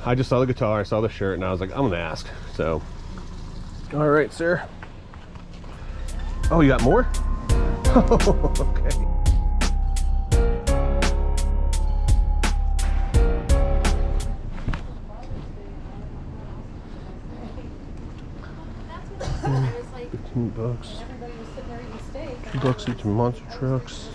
I just saw the guitar, I saw the shirt, and I was like, I'm gonna ask. So, all right, sir. Oh, you got more? Okay. $15. $2 each monster trucks.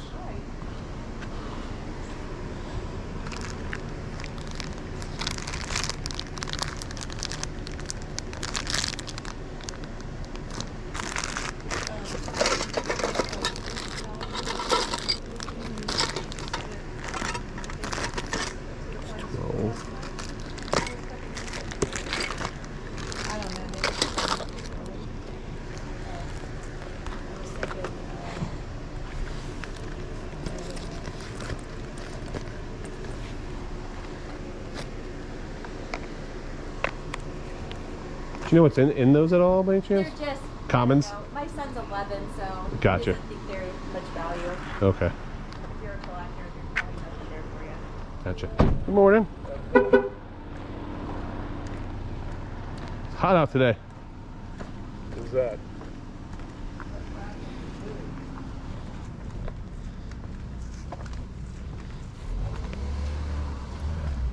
Do you know what's in those at all by any chance? They're just commons. You know, my son's 11, so gotcha. he doesn't think they're much value. Okay. If you're a collector, there's probably nothing there for you. Gotcha. Good morning. It's hot out today. What's that?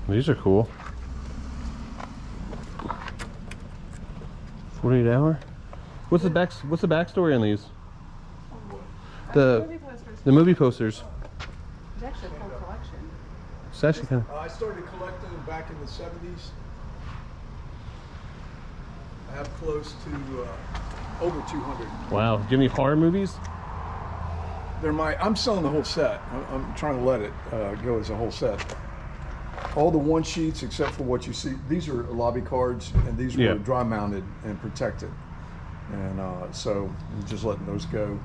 These are cool. 48 hour. What's the backstory on these? The movie posters. It's actually a full collection. It's actually kind of. I started collecting back in the 70s. I have close to over 200. Wow. Do you have any horror movies? I'm selling the whole set. I'm trying to let it go as a whole set. All the one sheets except for what you see. These are lobby cards, and these were dry mounted and protected. And so I'm just letting those go.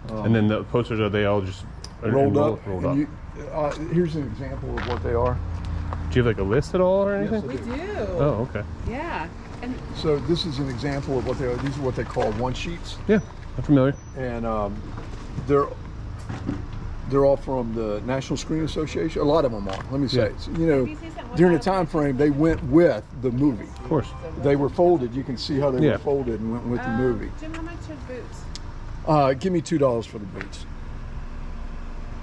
And then the posters, are they all just rolled up? Rolled up. Here's an example of what they are. Do you have like a list at all or anything? We do. Oh, okay. Yeah. And So this is an example of what they are. These are what they call one sheets. Yeah, I'm familiar. And they're all from the National Screen Association. A lot of them are. Let me say, so, during the time frame, they went with the movie. Of course. They were folded. You can see how they were folded and went with the movie. Jim, how much are boots? Give me $2 for the boots.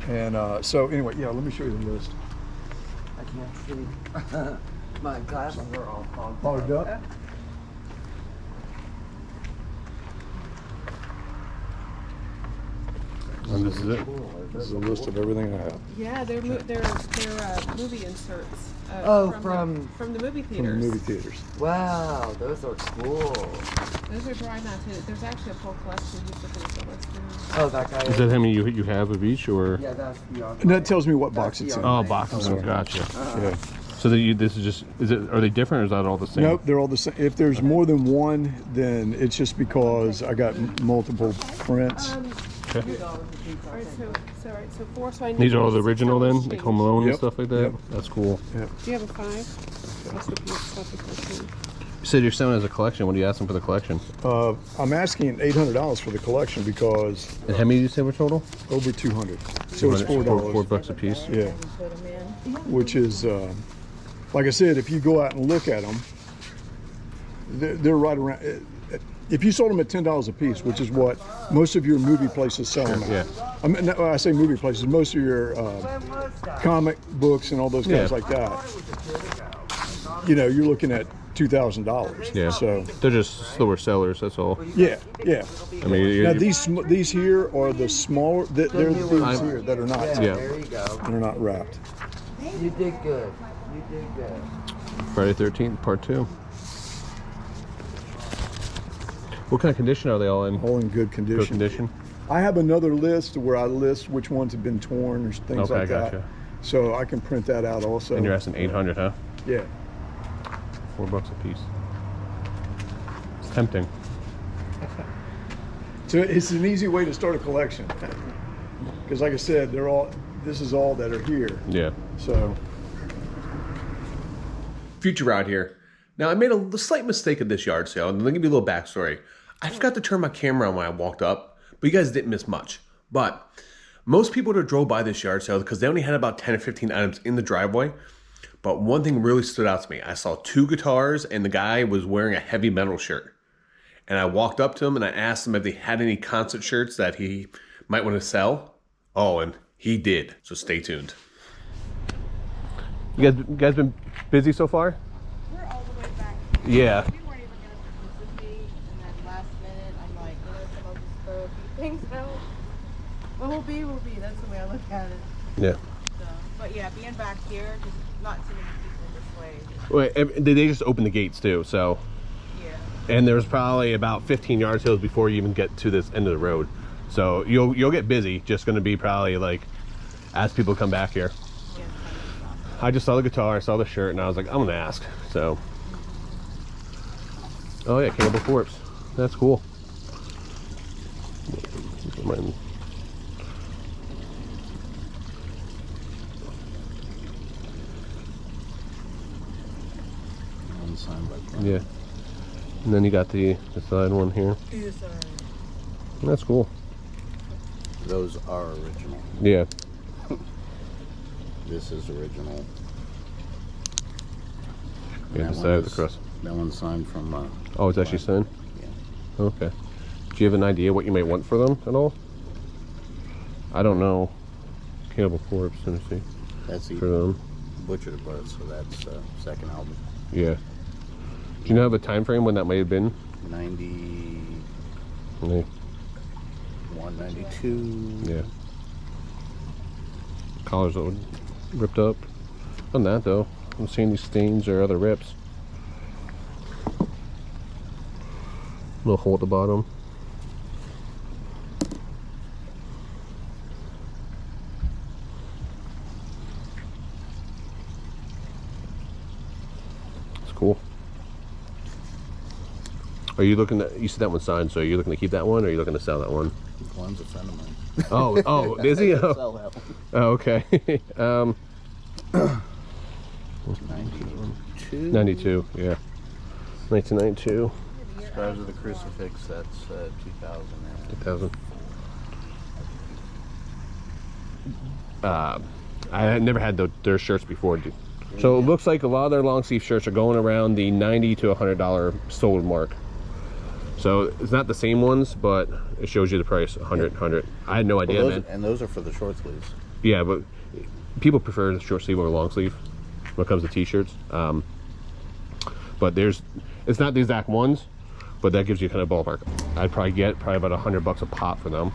And so anyway, let me show you the list. I can't see. My glasses are all Fogged up. And this is it. This is a list of everything I have. Yeah, they're movie inserts. From the movie From the theaters. movie theaters. wow, those are cool. Those are dry mounted. There's actually a full collection. He's looking at the list now. Oh, that guy. Is that how many you have of each, or? Yeah, that's the. And that tells me what box it's in. Oh, boxes. Oh, gotcha. Yeah. So this is just, are they different or is that all the same? Nope, they're all the same. If there's more than one, then it's just because I got multiple prints. Okay. All right, so four. So I need These are all the this original then, exchange. like Home Alone and Yep. stuff like that? Yep. That's cool. Yeah. Do you have a 5? That's what you stuff the collection. You said you're selling as a collection. What are you asking for the collection? I'm asking $800 for the collection because And how many did you say were total? over 200. So it's $4. $4 a piece. Yeah. Which is, like I said, if you go out and look at them, they're right around. If you sold them at $10 a piece, which is what most of your movie places sell them at. Yeah. I mean, I say movie places, most of your comic books and all those guys like that. You're looking at $2,000. Yeah. So They're just slower sellers, that's all. yeah. I mean, Now these here are the smaller. They're the things here that are not. Yeah. There you go. They're not wrapped. You did good. You did good. Friday 13th, part 2. What kind of condition are they all in? All in good condition. Good condition? I have another list where I list which ones have been torn or things Okay, like that. gotcha. So I can print that out also. And you're asking 800, huh? Yeah. $4 a piece. It's tempting. So it's an easy way to start a collection. Because like I said, this is all that are here. Yeah. So. Future out here. Now, I made a slight mistake at this yard sale, and let me give you a little backstory. I forgot to turn my camera on when I walked up, but you guys didn't miss much. But most people that drove by this yard sale, because they only had about 10 or 15 items in the driveway, But one thing really stood out to me. I saw 2 guitars and the guy was wearing a heavy metal shirt. And I walked up to him and I asked him if they had any concert shirts that he might want to sell. Oh, and he did. So stay tuned. You guys been busy so far? We're all the way back. Yeah. We weren't even going to participate, and then last minute, I'm like, I'll just throw a few things out. What will be, will be. That's the way I look at it. Yeah. So, but yeah, being back here, just not too many people this way. Wait, they just opened the gates too, so. Yeah. And there's probably about 15 yard sales before you even get to this end of the road. So you'll get busy. Just going to be probably like as people come back here. Yeah, I just saw the guitar, I saw the shirt, and I was like, I'm going to ask. So. Oh yeah, Cannibal Corpse. That's cool. Yeah. And then you got the side one here. That's cool. Those are original. Yeah. This is original. Yeah, the side of the cross. That one's signed from. Oh, it's actually signed? Yeah. Okay. Do you have an idea what you might want for them at all? I don't know. Cannibal Corpse, let me see. That's For them. Butcher the Bird, so that's second album. Yeah. Do you know have a time frame when that might have been? 91, 92. Yeah. Collars all ripped up. On that though, I'm seeing these stains or other rips. Little hole at the bottom. It's cool. Are you looking at, you said that one's signed, so are you looking to keep that one or are you looking to sell that one? One's a friend of mine. Oh, is he? Sell Oh, that one. okay. 92. 92, yeah. 1992. Stars of the Crucifix, that's 2000. 2000. I had never had their shirts before, dude. So it looks like a lot of their long sleeve shirts are going around the $90 to $100 sold mark. So it's not the same ones, but it shows you the price, 100. I had no idea, man. And those are for the short sleeves. Yeah, but people prefer the short sleeve over long sleeve when it comes to t-shirts. But it's not the exact ones, but that gives you kind of ballpark. I'd probably get about $100 a pop for them.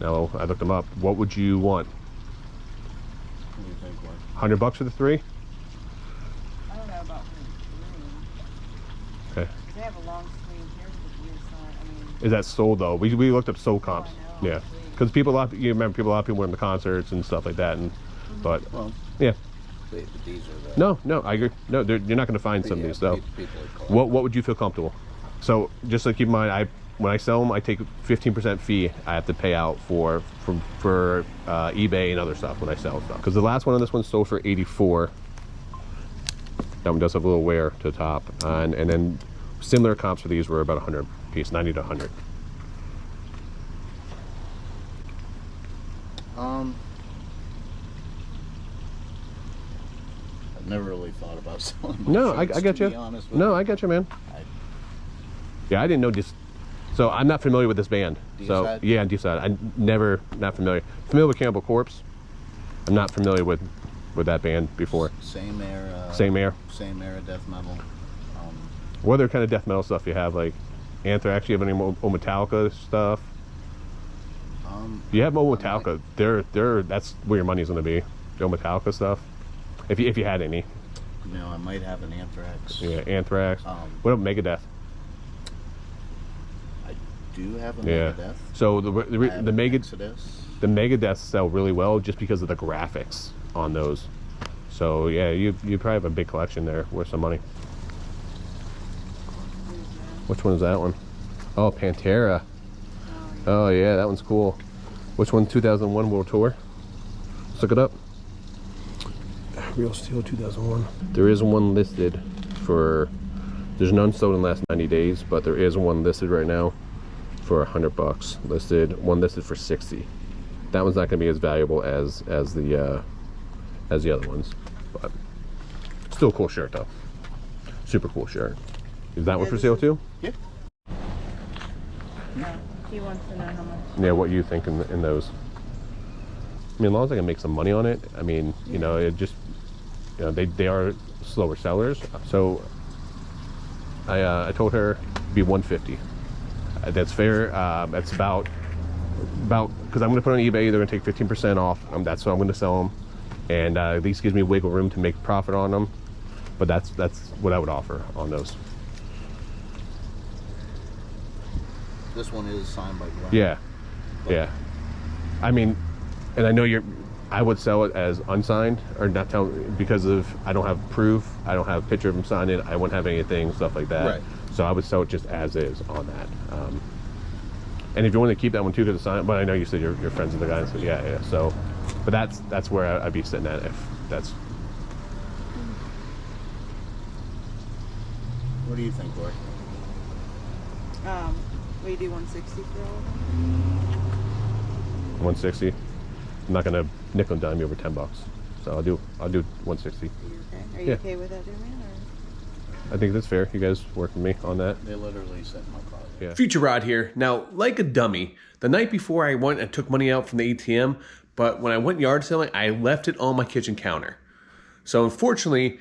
Now I looked them up. What would you want? What do you think, Mark? $100 for the 3? I don't know about Okay. they have a long sleeve. Here's the blue sign. I mean, Is that sold though? We looked up sold comps. I know, Yeah, because you remember a lot of people went to concerts and stuff like that, and but Well, yeah. these are the... No, I agree. No, you're not going to find some of these. So, People are what would you feel comfortable? So, just to keep in mind, when I sell them, I take 15% fee. I have to pay out for eBay and other stuff when I sell stuff. Because the last one on this one sold for 84. That one does have a little wear to the top, and then similar comps for these were about 100 piece, 90 to 100. I've never really thought about selling my No, I shirts, get to you. be honest with No, you. I get you, man. I- Yeah, I didn't know this. So I'm not familiar with this band. So D-side? yeah, D-side. I'm not familiar. Familiar with Cannibal Corpse. I'm not familiar with that band before. Same era. Same air. Same era death metal. What other kind of death metal stuff you have? Like Anthrax? You have any old Metallica stuff? You have old Metallica. They're that's where your money's gonna be. The old Metallica stuff. If you had any. You know, I might have an Anthrax. Yeah, Anthrax. What about Megadeth? I do have a Yeah. Megadeth. So I have the an Megadeth. Exodus. The Megadeths sell really well just because of the graphics on those. So yeah, you probably have a big collection there worth some money. Which one is that one? Oh, Pantera. Oh yeah, that one's cool. Which one? 2001 World Tour. Let's look it up. Real Steel 2001. There is one listed for. There's none sold in the last 90 days, but there is one listed right now for $100. Listed one listed for 60. That one's not going to be as valuable as the other ones, but Still a cool shirt though. Super cool shirt. Is that one Yeah, for this sale is- too? Yeah. No, he wants to know how much. Yeah, what you think in those? I mean, as long as I can make some money on it. I mean, you know, it just, you know, they are slower sellers. So I told her it'd be 150. That's fair. That's about because I'm going to put on eBay. They're going to take 15% off. That's what I'm going to sell them, and at least gives me wiggle room to make profit on them. But that's what I would offer on those. This one is signed by Glenn. Yeah, yeah. I mean, and I know I would sell it as unsigned, or not tell, because of I don't have proof. I don't have a picture of him signed it. I wouldn't have anything, stuff like that. Right. So I would sell it just as is on that. And if you want to keep that one too to the sign, but I know you said you're friends with the guy. So yeah. So, but that's where I'd be sitting at if that's. What do you think, Lori? We do 160 for all of them. 160. I'm not gonna nickel and dime you over $10. So I'll do 160. Are you okay? Are you Yeah. okay with that, dear man? I think that's fair. You guys work with me on that. They literally sent my car. Yeah. Future Rod here. Now, like a dummy, the night before I went and took money out from the ATM, but when I went yard selling, I left it on my kitchen counter. So unfortunately,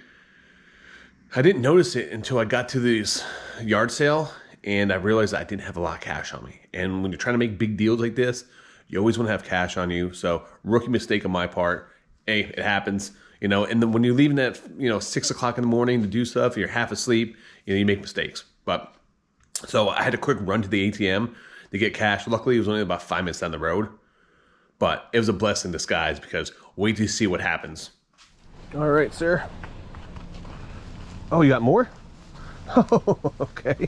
I didn't notice it until I got to this yard sale, and I realized I didn't have a lot of cash on me. And when you're trying to make big deals like this, you always want to have cash on you. So rookie mistake on my part. Hey, it happens. You know, and then when you're leaving at 6 o'clock in the morning to do stuff, you're half asleep. You know, you make mistakes. But so I had a quick run to the ATM to get cash. Luckily, it was only about 5 minutes down the road. But it was a blessing in disguise because wait to see what happens. All right, sir. Oh, you got more? Oh, okay.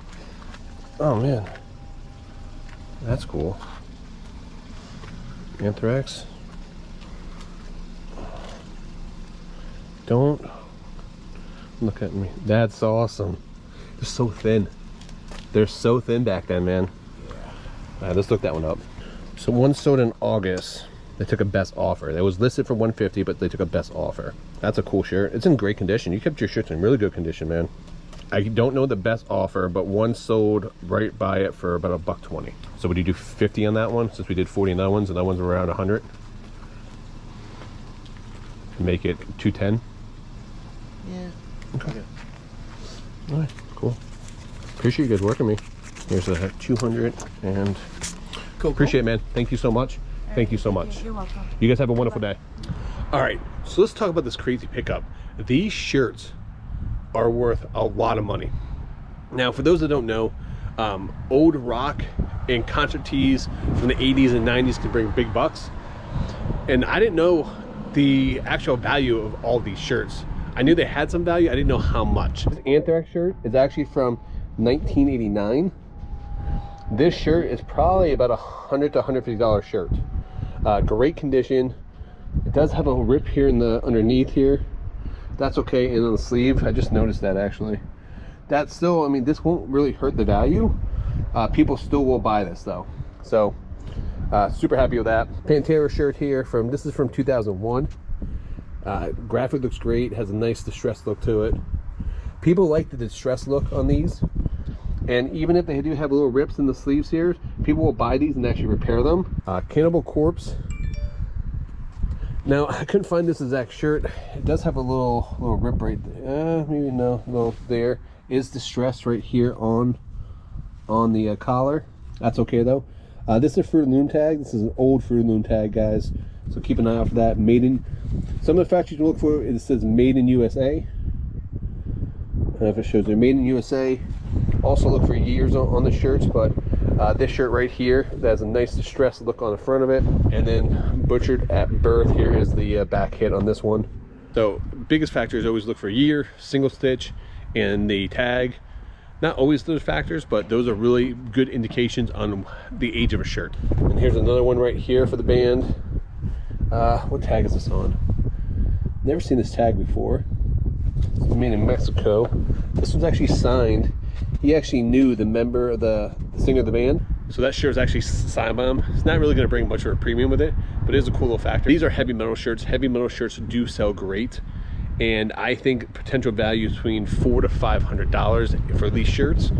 Oh man, that's cool. Anthrax. Don't look at me. That's awesome. They're so thin. They're so thin back then, man. Yeah. Let's look that one up. So one sold in August. They took a best offer. It was listed for 150, but they took a best offer. That's a cool shirt. It's in great condition. You kept your shirts in really good condition, man. I don't know the best offer, but one sold right by it for about $120. So would you do 50 on that one, since we did 40 on that ones, and that one's around 100? Make it 210. Yeah. Okay. All right, cool. Appreciate you guys working me. Here's the 200 and Cool. appreciate it, man. Thank you so much. Thank you so much. You're welcome. You guys have a wonderful day. All right, so let's talk about this crazy pickup. These shirts are worth a lot of money. Now, for those that don't know, old rock and concert tees from the 80s and 90s can bring big bucks. And I didn't know the actual value of all these shirts. I knew they had some value. I didn't know how much. This Anthrax shirt is actually from 1989. This shirt is probably about $100 to $150 shirt. Great condition. It does have a rip here in the underneath here. That's okay. And on the sleeve, I just noticed that actually. That's still, I mean, this won't really hurt the value. People still will buy this though. So super happy with that. Pantera shirt here this is from 2001. Graphic looks great, has a nice distressed look to it. People like the distressed look on these, and even if they do have little rips in the sleeves here, people will buy these and actually repair them. Cannibal Corpse. Now I couldn't find this exact shirt. It does have a little rip right there. Maybe no, little there is distressed right here on the collar. That's okay though. This is a Fruit of the Loom tag. This is an old Fruit of the Loom tag, guys. So keep an eye out for that. Some of the factories you look for, it says Made in USA. I don't know if it shows there, Made in USA. Also look for years on the shirts, but this shirt right here, that has a nice distressed look on the front of it. And then butchered at birth, here is the back hit on this one. So biggest factor is always look for year, single stitch, and the tag. Not always those factors, but those are really good indications on the age of a shirt. And here's another one right here for the band. What tag is this on? Never seen this tag before. It's made in Mexico. This one's actually signed. He actually knew the member of the singer of the band. So that shirt is actually signed by him. It's not really going to bring much of a premium with it, but it is a cool little factor. These are heavy metal shirts. Heavy metal shirts do sell great. and I think potential value is between $400 to $500 for these shirts.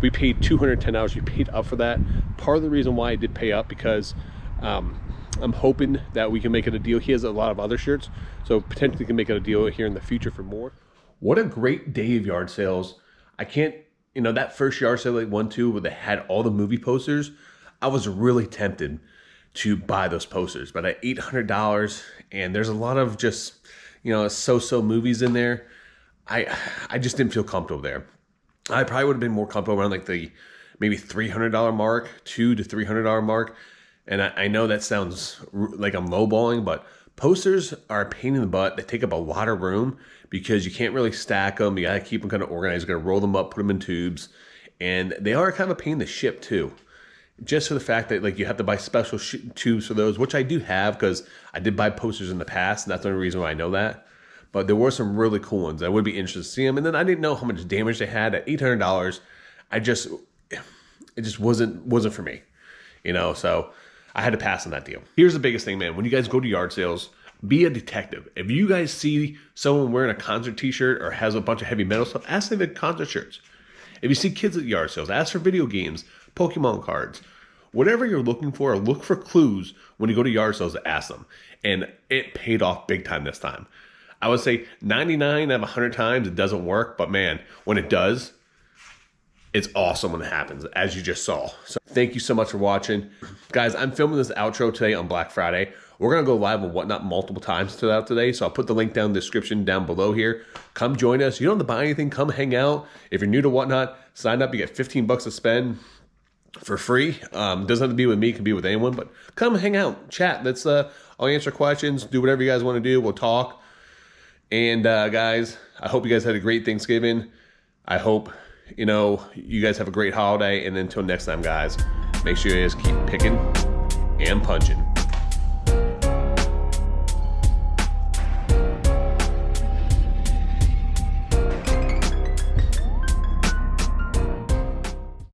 We paid $210. We paid up for that. Part of the reason why I did pay up because I'm hoping that we can make it a deal. He has a lot of other shirts, so potentially can make it a deal here in the future for more. What a great day of yard sales. I can't, you know, that first yard sale like 1-2 where they had all the movie posters, I was really tempted to buy those posters, but at $800, and there's a lot of just, you know, so-so movies in there. I just didn't feel comfortable there. I probably would have been more comfortable around like the maybe $300 mark, $200 to $300 mark. And I know that sounds like I'm lowballing, but posters are a pain in the butt. They take up a lot of room because you can't really stack them. You got to keep them kind of organized. You got to roll them up, put them in tubes. And they are kind of a pain to ship too. Just for the fact that like you have to buy special tubes for those, which I do have because I did buy posters in the past. And that's the only reason why I know that. But there were some really cool ones. I would be interested to see them. And then I didn't know how much damage they had at $800. It just wasn't for me, you know, so I had to pass on that deal. Here's the biggest thing, man. When you guys go to yard sales, be a detective. If you guys see someone wearing a concert t-shirt or has a bunch of heavy metal stuff, ask them if concert shirts. If you see kids at yard sales, ask for video games, Pokemon cards. Whatever you're looking for, look for clues when you go to yard sales to ask them. And it paid off big time this time. I would say 99 out of 100 times it doesn't work, but man, when it does, it's awesome when it happens, as you just saw. So thank you so much for watching. Guys, I'm filming this outro today on Black Friday. We're going to go live on Whatnot multiple times throughout today, so I'll put the link down in the description down below here. Come join us. You don't have to buy anything. Come hang out. If you're new to Whatnot, sign up. You get 15 bucks to spend for free. Doesn't have to be with me. It can be with anyone, but come hang out. Chat. Let's, I'll answer questions. Do whatever you guys want to do. We'll talk. And guys, I hope you guys had a great Thanksgiving. I hope, you know, you guys have a great holiday. And until next time, guys, make sure you guys keep picking and punching.